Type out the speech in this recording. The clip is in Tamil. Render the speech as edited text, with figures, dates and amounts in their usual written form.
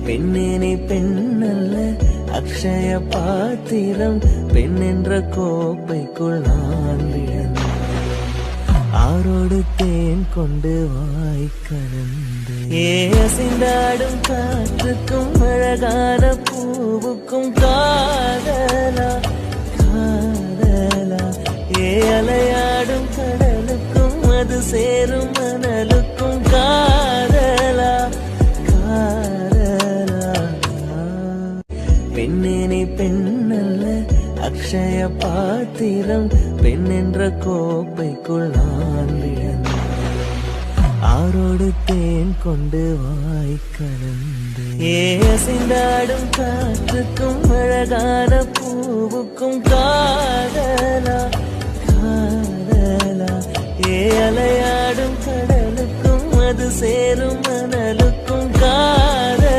பெண்ணேனே பெண்ணல்ல அக்ஷய பாத்திரம், பெண் என்ற கோப்பைக்குள் நான் விழுந்தேன். ஆரோடு தேன் கொண்டு வாய் கலந்து அசைந்தாடும் காற்றுக்கும் அழகான பூவுக்கும் காதலா காதலா. அலையாடும் கடலுக்கும் அது சேரும் மணலுக்கும் காதலா காதலா. பெண்ணேனே பெண்ணல்ல அக்ஷய பாத்திரம், பெண் என்ற கோப்பைக்குள் நான் விழுந்தேன். ஆரோடு தேன் கொண்டு வாய் கலந்து அசைந்தாடும் காற்றுக்கும் அழகான பூவுக்கும் காதலா காதலா. அலையாடும் கடலுக்கும் அது சேரும் மணலுக்கும் காதலா.